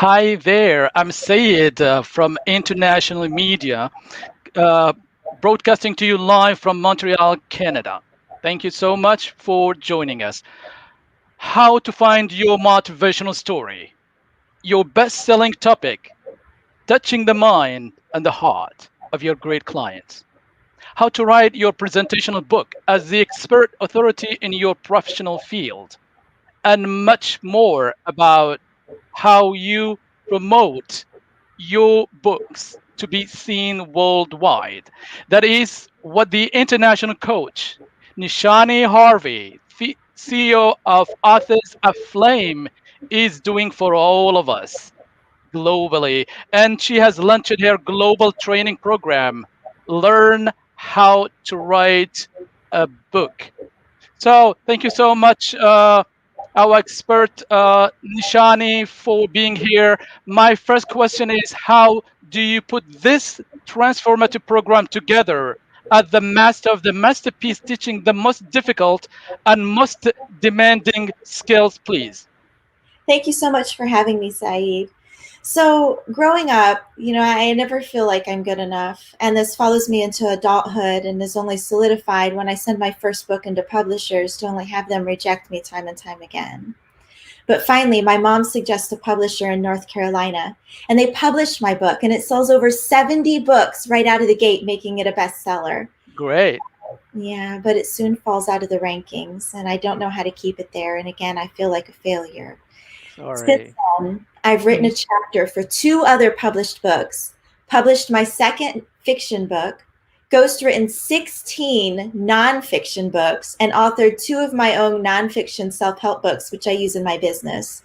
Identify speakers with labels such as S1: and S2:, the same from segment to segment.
S1: Hi there, I'm Sayed from International Media, uh, broadcasting to you live from Montreal, Canada. Thank you so much for joining us. How to find your motivational story, your best selling topic, touching the mind and the heart of your great clients. How to write your presentational book as the expert authority in your professional field, and much more about how you promote your books to be seen worldwide. That is what the international coach, Nishani Harvey, CEO of Authors Aflame, is doing for all of us globally. And she has launched her global training program, Learn How to Write a Book. So thank you so much, our expert Nishani, for being here. My first question is, how do you put this transformative program together as the master of the masterpiece, teaching the most difficult and most demanding skills, please?
S2: Thank you so much for having me, Saeed. So, growing up, I never feel like I'm good enough. And this follows me into adulthood and is only solidified when I send my first book into publishers to only have them reject me time and time again. But finally, my mom suggests a publisher in North Carolina, and they published my book, and it sells over 70 books right out of the gate, making it a bestseller.
S1: Great.
S2: Yeah, but it soon falls out of the rankings, and I don't know how to keep it there. And again, I feel like a failure. Since
S1: Sorry.
S2: then, I've written a
S1: Mhm.
S2: chapter for two other published books, published my second fiction book, ghostwritten 16 nonfiction books, and authored two of my own nonfiction self help books, which I use in my business.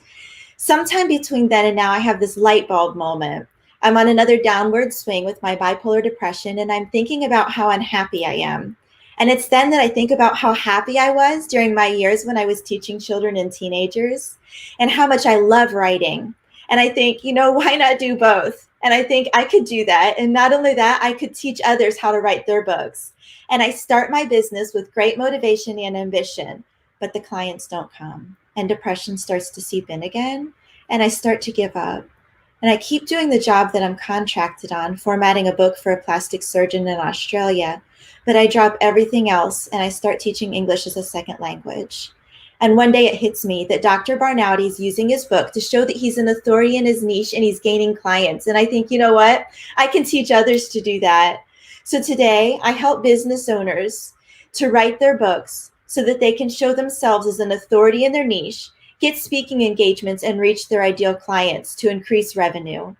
S2: Sometime between then and now, I have this light bulb moment. I'm on another downward swing with my bipolar depression, and I'm thinking about how unhappy I am. And it's then that I think about how happy I was during my years when I was teaching children and teenagers, and how much I love writing. And I think, why not do both? And I think I could do that. And not only that, I could teach others how to write their books. And I start my business with great motivation and ambition, but the clients don't come. And depression starts to seep in again. And I start to give up. And I keep doing the job that I'm contracted on, formatting a book for a plastic surgeon in Australia. But I drop everything else and I start teaching English as a second language. And one day it hits me that Dr. Barnouti is using his book to show that he's an authority in his niche and he's gaining clients. And I think, you know what? I can teach others to do that. So today I help business owners to write their books so that they can show themselves as an authority in their niche, get speaking engagements, and reach their ideal clients to increase revenue.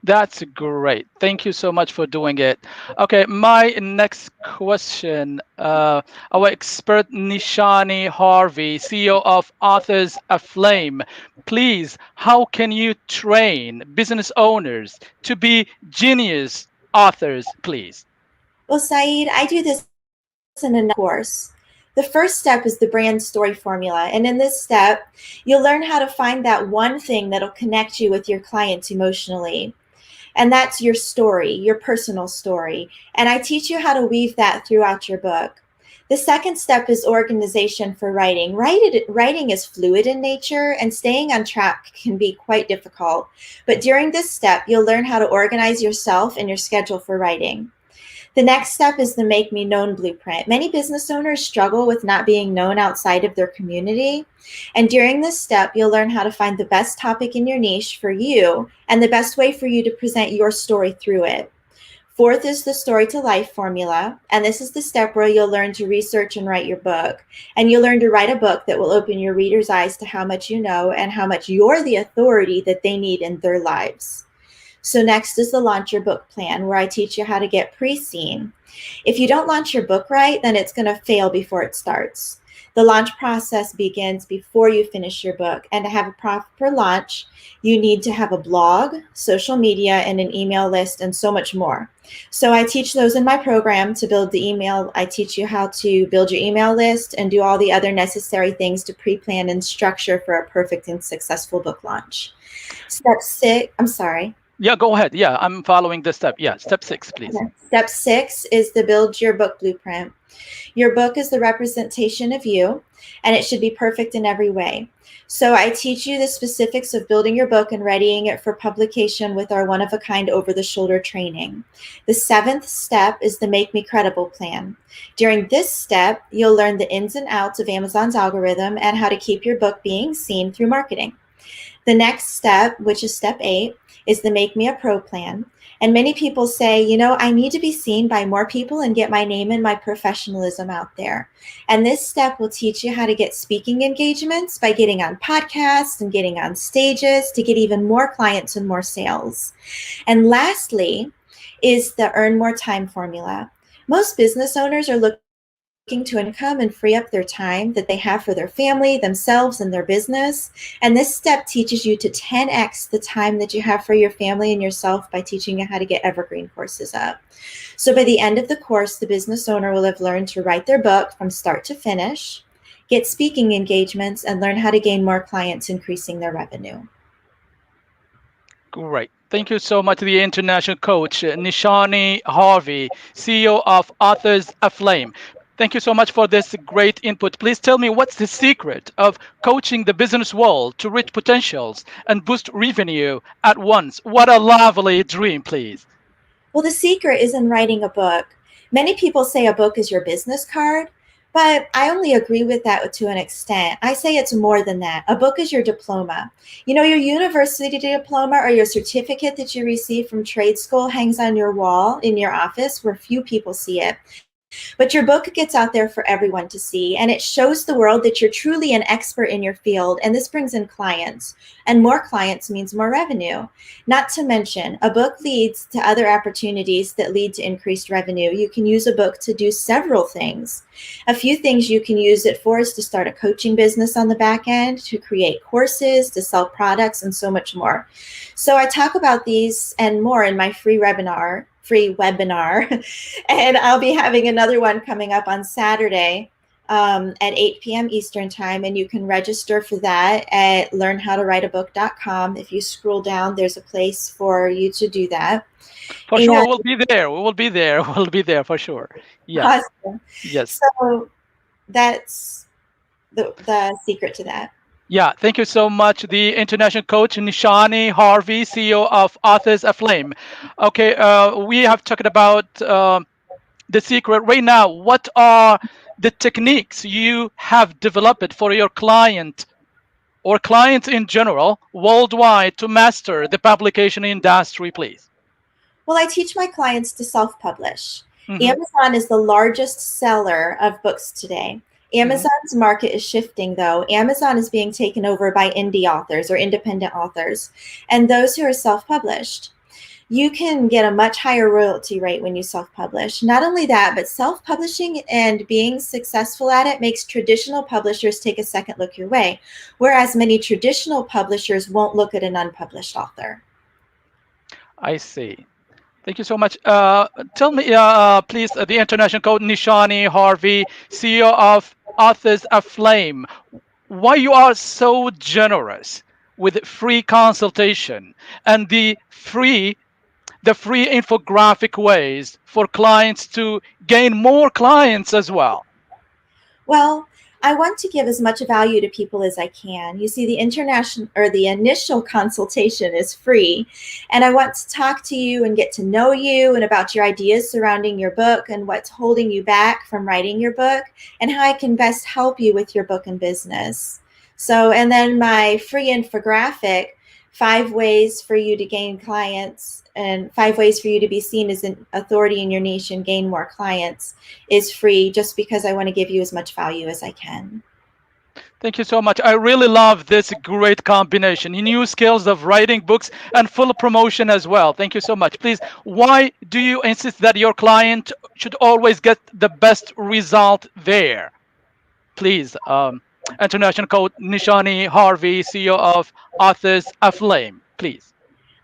S1: That's great. Thank you so much for doing it. Okay, my next question. Our expert Nishani Harvey, CEO of Authors Aflame. Please, how can you train business owners to be genius authors, please?
S2: Well, Saeed, I do this in a course. The first step is the brand story formula. And in this step, you'll learn how to find that one thing that'll connect you with your clients emotionally. And that's your story, your personal story. And I teach you how to weave that throughout your book. The second step is organization for writing. Writing is fluid in nature, and staying on track can be quite difficult. But during this step, you'll learn how to organize yourself and your schedule for writing. The next step is the Make Me Known blueprint. Many business owners struggle with not being known outside of their community. And during this step, you'll learn how to find the best topic in your niche for you and the best way for you to present your story through it. Fourth is the story to life formula. And this is the step where you'll learn to research and write your book. And you'll learn to write a book that will open your readers' eyes to how much you know and how much you're the authority that they need in their lives. So next is the launch your book plan, where I teach you how to get pre-seen. If you don't launch your book right, then it's going to fail before it starts. The launch process begins before you finish your book. And to have a proper launch, you need to have a blog, social media, and an email list, and so much more. So I teach those in my program to build the email. I teach you how to build your email list and do all the other necessary things to pre-plan and structure for a perfect and successful book launch. Step six, I'm sorry.
S1: Yeah, go ahead. Yeah, I'm following this step. Yeah, step 6, please.
S2: Okay. Step 6 is the build your book blueprint. Your book is the representation of you, and it should be perfect in every way. So I teach you the specifics of building your book and readying it for publication with our one of a kind over the shoulder training. The seventh step is the Make Me Credible plan. During this step, you'll learn the ins and outs of Amazon's algorithm and how to keep your book being seen through marketing. The next step, which is step 8, is the Make Me a Pro plan. And many people say, I need to be seen by more people and get my name and my professionalism out there. And this step will teach you how to get speaking engagements by getting on podcasts and getting on stages to get even more clients and more sales. And lastly is the Earn More Time formula. Most business owners are looking to income and free up their time that they have for their family, themselves, and their business. And this step teaches you to 10x the time that you have for your family and yourself by teaching you how to get evergreen courses up. So by the end of the course, the business owner will have learned to write their book from start to finish, get speaking engagements, and learn how to gain more clients, increasing their revenue.
S1: Great. Thank you so much, the international coach, Nishani Harvey, CEO of Authors Aflame. Thank you so much for this great input. Please tell me what's the secret of coaching the business world to reach potentials and boost revenue at once? What a lovely dream, please.
S2: Well, the secret is in writing a book. Many people say a book is your business card, but I only agree with that to an extent. I say it's more than that. A book is your diploma. Your university diploma or your certificate that you receive from trade school hangs on your wall in your office where few people see it. But your book gets out there for everyone to see, and it shows the world that you're truly an expert in your field, and this brings in clients. And more clients means more revenue. Not to mention, a book leads to other opportunities that lead to increased revenue. You can use a book to do several things. A few things you can use it for is to start a coaching business on the back end, to create courses, to sell products, and so much more. So I talk about these and more in my free webinar. And I'll be having another one coming up on Saturday at 8 p.m. Eastern Time. And you can register for that at learnhowtowriteabook.com. If you scroll down, there's a place for you to do that.
S1: For
S2: And
S1: sure, we'll be there. We will be there. We'll be there for sure. Yes.
S2: awesome.
S1: Yes.
S2: So that's the secret to that.
S1: Yeah, thank you so much, the international coach Nishani Harvey, CEO of Authors Aflame. Okay, we have talked about the secret right now. What are the techniques you have developed for your client or clients in general worldwide to master the publication industry, please?
S2: Well, I teach my clients to self publish.
S1: Hmm.
S2: Amazon is the largest seller of books today.
S1: Hmm.
S2: Amazon's market is shifting, though. Amazon is being taken over by indie authors or independent authors and those who are self published. You can get a much higher royalty rate when you self publish. Not only that, but self publishing and being successful at it makes traditional publishers take a second look your way, whereas many traditional publishers won't look at an unpublished author.
S1: I see. Thank you so much. Tell me, please, the international coach Nishani Harvey, CEO of Authors Aflame, why you are so generous with free consultation and the free infographic ways for clients to gain more clients as well.
S2: Well, I want to give as much value to people as I can. You see, the international or the initial consultation is free, and I want to talk to you and get to know you and about your ideas surrounding your book and what's holding you back from writing your book and how I can best help you with your book and business. So, and then my free infographic, 5 ways for you to gain clients and 5 ways for you to be seen as an authority in your niche and gain more clients, is free just because I want to give you as much value as I can.
S1: Thank you so much. I really love this great combination. New skills of writing books and full promotion as well. Thank you so much. Please, why do you insist that your client should always get the best result there? Please, international coach Nishani Harvey, CEO of Authors Aflame. Please.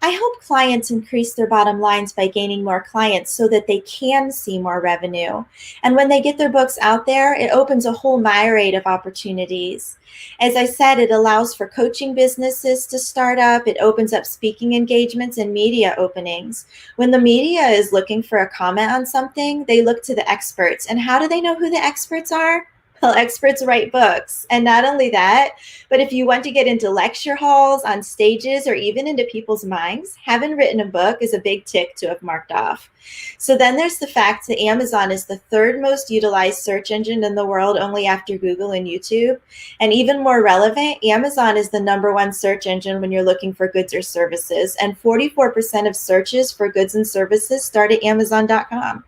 S2: I help clients increase their bottom lines by gaining more clients so that they can see more revenue. And when they get their books out there, it opens a whole myriad of opportunities. As I said, it allows for coaching businesses to start up. It opens up speaking engagements and media openings. When the media is looking for a comment on something, they look to the experts. And how do they know who the experts are? Well, experts write books. And not only that, but if you want to get into lecture halls, on stages, or even into people's minds, having written a book is a big tick to have marked off. So then there's the fact that Amazon is the third most utilized search engine in the world, only after Google and YouTube. And even more relevant, Amazon is the number one search engine when you're looking for goods or services. And 44% of searches for goods and services start at Amazon.com.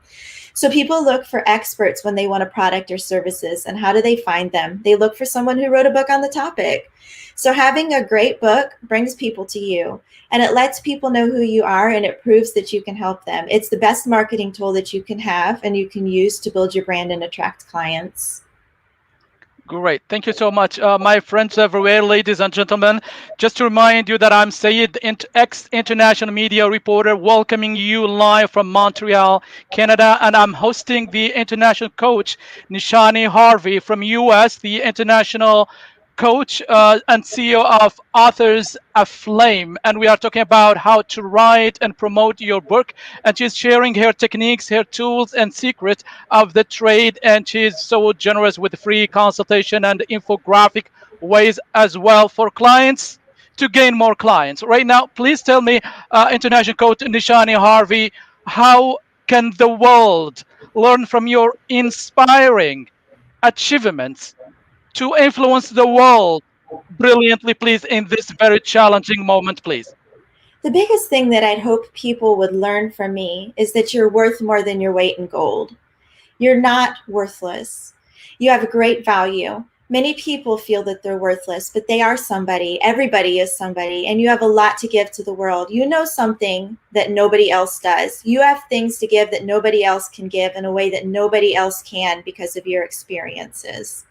S2: So people look for experts when they want a product or services. And how do they find them? They look for someone who wrote a book on the topic. So having a great book brings people to you, and it lets people know who you are, and it proves that you can help them. It's the best marketing tool that you can have and you can use to build your brand and attract clients.
S1: Great. Thank you so much. My friends everywhere, ladies and gentlemen, just to remind you that I'm Sayed, ex-international media reporter, welcoming you live from Montreal, Canada, and I'm hosting the international coach, Nishoni Harvey from US, the international coach and CEO of Authors Aflame. And we are talking about how to write and promote your book. And she's sharing her techniques, her tools, and secrets of the trade. And she's so generous with free consultation and infographic ways as well for clients to gain more clients. Right now, please tell me, international coach Nishani Harvey, how can the world learn from your inspiring achievements to influence the world brilliantly, please, in this very challenging moment, please?
S2: The biggest thing that I'd hope people would learn from me is that you're worth more than your weight in gold. You're not worthless. You have great value. Many people feel that they're worthless, but they are somebody. Everybody is somebody, and you have a lot to give to the world. You know something that nobody else does. You have things to give that nobody else can give in a way that nobody else can because of your experiences.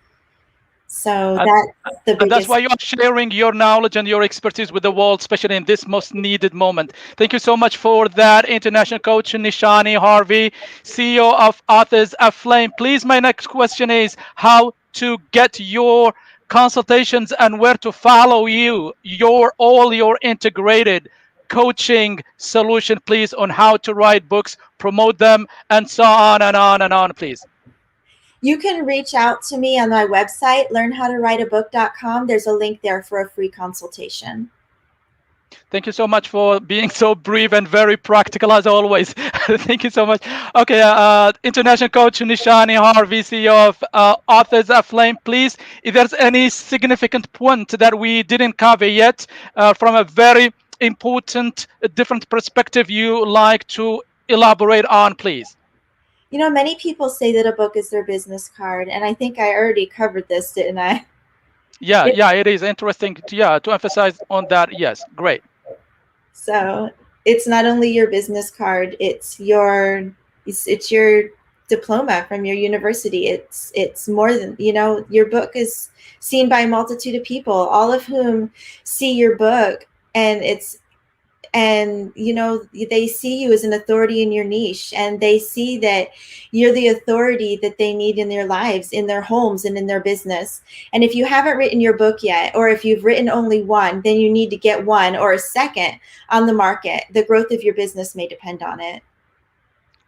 S2: So
S1: And,
S2: that's the
S1: and that's
S2: biggest.
S1: why you are sharing your knowledge and your expertise with the world, especially in this most needed moment. Thank you so much for that, international coach Nishani Harvey, CEO of Authors Aflame. Please, my next question is how to get your consultations and where to follow you, your integrated coaching solution, please, on how to write books, promote them, and so on and on and on, please.
S2: You can reach out to me on my website, learnhowtowriteabook.com. There's a link there for a free consultation.
S1: Thank you so much for being so brief and very practical as always. Thank you so much. Okay, international coach Nishani Harvey, CEO of Authors Aflame. Please, if there's any significant point that we didn't cover yet from a very important, different perspective you like to elaborate on, please.
S2: You know, many people say that a book is their business card, and I think I already covered this, didn't I?
S1: Yeah,
S2: It,
S1: yeah, it is interesting to emphasize on that. Yes, great.
S2: so it's not only your business card; it's your diploma from your university. It's more than, your book is seen by a multitude of people, all of whom see your book, and they see you as an authority in your niche, and they see that you're the authority that they need in their lives, in their homes, and in their business. And if you haven't written your book yet, or if you've written only one, then you need to get one or a second on the market. The growth of your business may depend on it.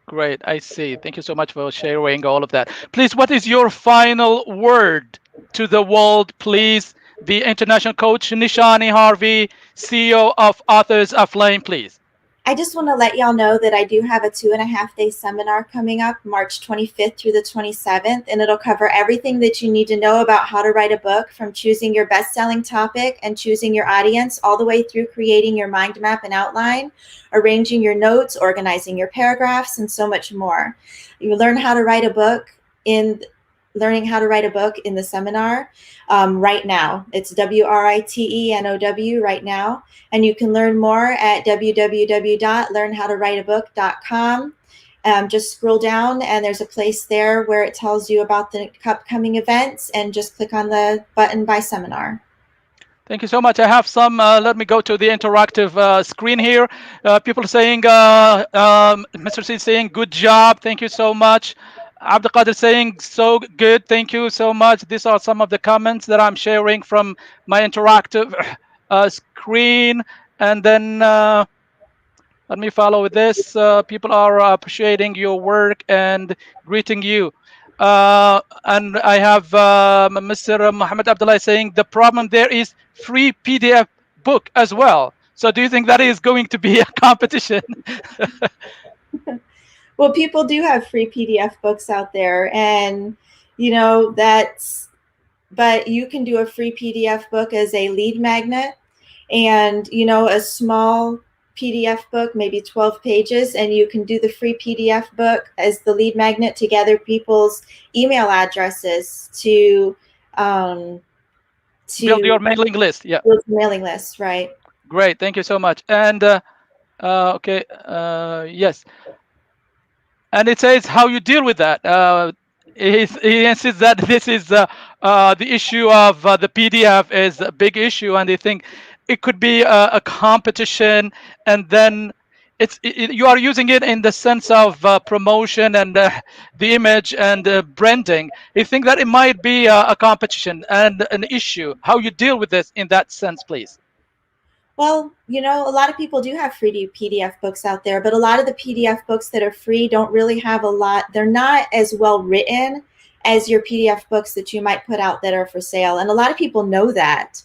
S1: Great, I see. Thank you so much for sharing all of that. Please, what is your final word to the world, please? The international coach Nishani Harvey, CEO of Authors Aflame, please.
S2: I just want to let y'all know that I do have a 2.5 day seminar coming up March 25th through the 27th, and it'll cover everything that you need to know about how to write a book, from choosing your best-selling topic and choosing your audience, all the way through creating your mind map and outline, arranging your notes, organizing your paragraphs, and so much more. You learn how to write a book in learning how to write a book in the seminar right now. It's WRITENOW right now. And you can learn more at www.learnhowtowriteabook.com. Just scroll down and there's a place there where it tells you about the upcoming events, and just click on the button by seminar.
S1: Thank you so much. I have some. Let me go to the interactive screen here. People saying, Mr. C saying, good job. Thank you so much. Abdulkadir saying, so good. Thank you so much. These are some of the comments that I'm sharing from my interactive screen. And then let me follow with this. People are appreciating your work and greeting you. And I have Mr. Muhammad Abdullah saying the problem there is free PDF book as well. So do you think that is going to be a competition?
S2: Well, people do have free PDF books out there, and you know that's but you can do a free PDF book as a lead magnet, and a small PDF book, maybe 12 pages, and you can do the free PDF book as the lead magnet to gather people's email addresses um,
S1: Build
S2: to
S1: your mailing list. Yeah,
S2: build mailing lists, right?
S1: great. Thank you so much. And okay, yes. And it says how you deal with that. He insists that this is the issue of the PDF is a big issue, and they think it could be a competition, and then you are using it in the sense of promotion and the image and branding. You think that it might be a competition and an issue. How you deal with this in that sense, please?
S2: Well, a lot of people do have free PDF books out there, but a lot of the PDF books that are free don't really have a lot. They're not as well written as your PDF books that you might put out that are for sale. And a lot of people know that.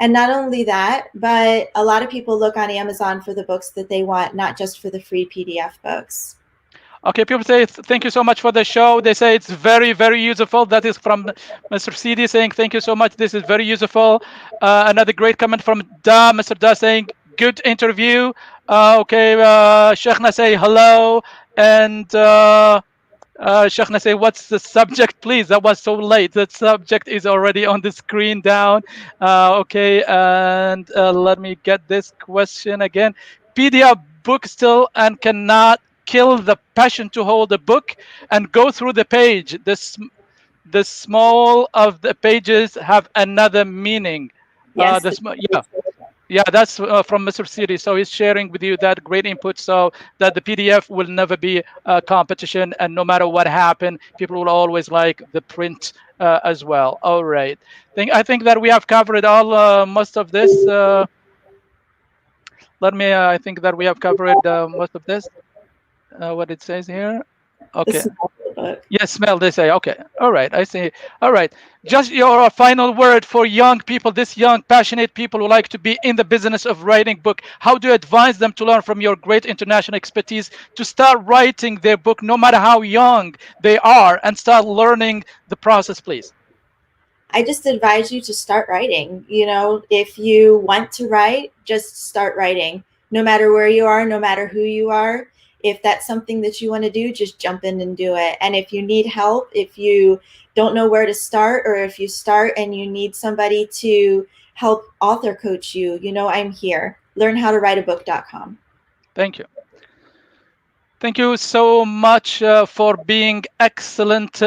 S2: And not only that, but a lot of people look on Amazon for the books that they want, not just for the free PDF books.
S1: Okay, people say thank you so much for the show. They say it's very, very useful. That is from Mr. CD saying thank you so much. This is very useful. Another great comment from Da, Mr. Da saying good interview. Okay, Sheikhna say hello. And Sheikhna say what's the subject, please? That was so late. The subject is already on the screen down. Okay, and let me get this question again. PDF book still and cannot kill the passion to hold a book and go through the page. The small of the pages have another meaning.
S2: Yes.
S1: Yeah, yeah, that's from Mr. Siri. So he's sharing with you that great input, so that the PDF will never be a competition, and no matter what happened, people will always like the print as well. All right, I think that we have covered all most of this. Let me. I think that we have covered most of this. What it says here.
S2: The
S1: Okay.
S2: small book.
S1: Yes, smell, they say. Okay. All right. I see. All right. Just your final word for young people, this young, passionate people who like to be in the business of writing book. How do you advise them to learn from your great international expertise to start writing their book, no matter how young they are, and start learning the process, please?
S2: I just advise you to start writing. If you want to write, just start writing. No matter where you are, no matter who you are, if that's something that you want to do, just jump in and do it. And if you need help, if you don't know where to start, or if you start and you need somebody to help author coach you, I'm here. Learnhowtowriteabook.com.
S1: Thank you. Thank you so much for being excellent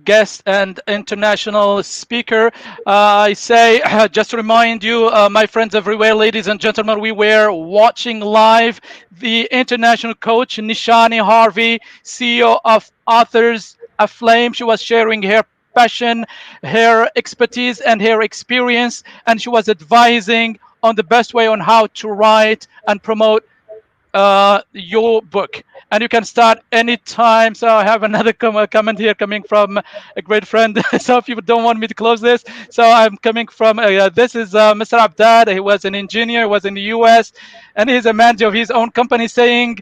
S1: guest and international speaker. I say, just to remind you, my friends everywhere, ladies and gentlemen, we were watching live the international coach Nishoni Harvey, CEO of Authors Aflame. She was sharing her passion, her expertise, and her experience, and she was advising on the best way on how to write and promote your book, and you can start anytime. So I have another comment here coming from a great friend. Some people don't want me to close this, so I'm coming from this is Mr. Abdad. He was an engineer, was in the US, and he's a manager of his own company, saying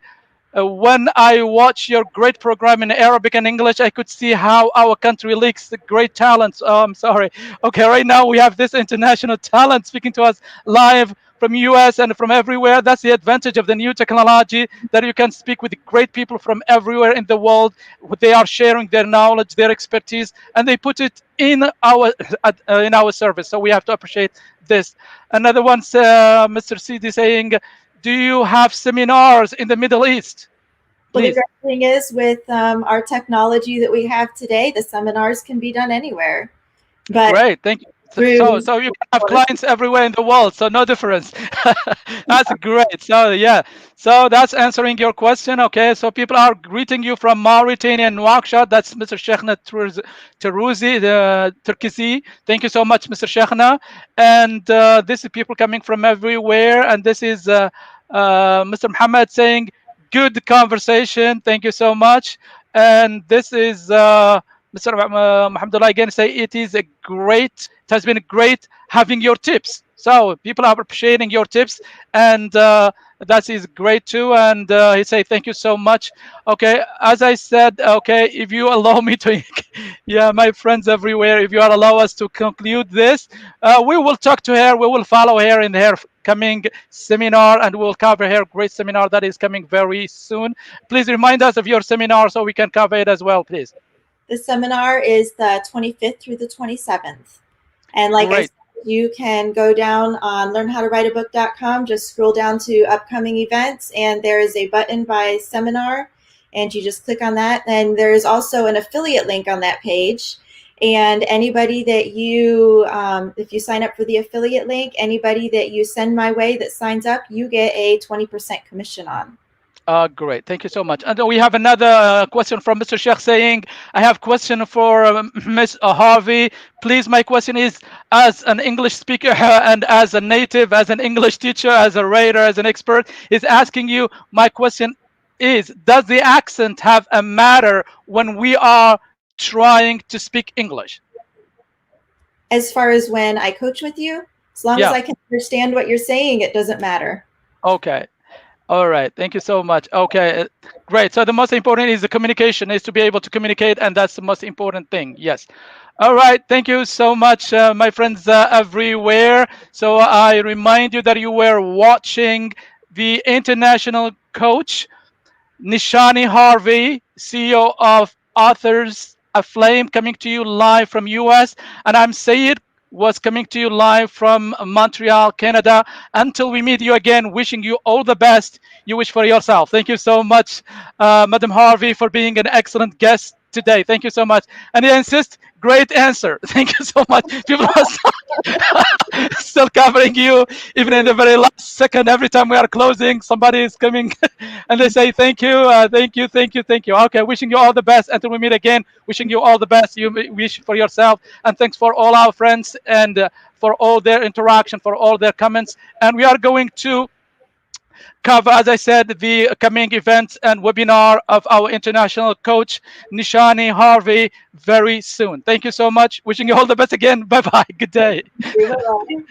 S1: when I watch your great program in Arabic and English, I could see how our country leaks the great talents. Oh, I'm sorry. Okay, right now we have this international talent speaking to us live from US and from everywhere. That's the advantage of the new technology, that you can speak with great people from everywhere in the world. They are sharing their knowledge, their expertise, and they put it in our service. So we have to appreciate this. Another one, Mr. CD saying, do you have seminars in the Middle East?
S2: Well, the
S1: Please.
S2: great thing is with our technology that we have today, the seminars can be done anywhere. But
S1: Great. Thank you. So you can have clients everywhere in the world, so no difference. That's great. So yeah, so that's answering your question. Okay, so people are greeting you from Mauritania and Nouakchott. That's Mr. Sheikhna Teruzi, the Turkisi. Thank you so much, Mr. Sheikhna. And this is people coming from everywhere. And this is Mr. Muhammad saying, good conversation. Thank you so much. And this is Mr. Muhammadullah again say it has been great having your tips. So people are appreciating your tips, and that is great too. And he say thank you so much. Okay, as I said, okay, if you allow me to, yeah, my friends everywhere, if you allow us to conclude this, we will talk to her. We will follow her in her coming seminar, and we will cover her great seminar that is coming very soon. Please remind us of your seminar so we can cover it as well, please.
S2: The seminar is the 25th through the 27th. And like I
S1: Great.
S2: said, you can go down on learnhowtowriteabook.com, just scroll down to upcoming events, and there is a button by seminar, and you just click on that. And there is also an affiliate link on that page. And anybody that you, if you sign up for the affiliate link, anybody that you send my way that signs up, you get a 20% commission on.
S1: Great. Thank you so much. And we have another question from Mr. Sheikh saying, I have question for Miss Harvey. Please, my question is, as an English speaker and as a native, as an English teacher, as a writer, as an expert, is asking you, my question is, does the accent have a matter when we are trying to speak English?
S2: As far as when I coach with you, as long as
S1: Yeah.
S2: I can understand what you're saying, it doesn't matter.
S1: Okay. All right. Thank you so much. Okay. Great. So the most important is the communication, is to be able to communicate, and that's the most important thing. Yes. All right. Thank you so much, my friends everywhere. So I remind you that you were watching the international coach Nishoni Harvey, CEO of Authors Aflame, coming to you live from US. And I'm Sayed, was coming to you live from Montreal, Canada. Until we meet you again, wishing you all the best you wish for yourself. Thank you so much, Madam Harvey, for being an excellent guest today. Thank you so much. And I insist, great answer. Thank you so much. People are still covering you, even in the very last second. Every time we are closing, somebody is coming and they say thank you, thank you, thank you, thank you. Okay, wishing you all the best until we meet again. Wishing you all the best. You wish for yourself, and thanks for all our friends and for all their interaction, for all their comments. And we are going to cover, as I said, the coming events and webinar of our international coach Nishoni Harvey very soon. Thank you so much. Wishing you all the best again. Bye bye. Good day.
S2: Bye-bye.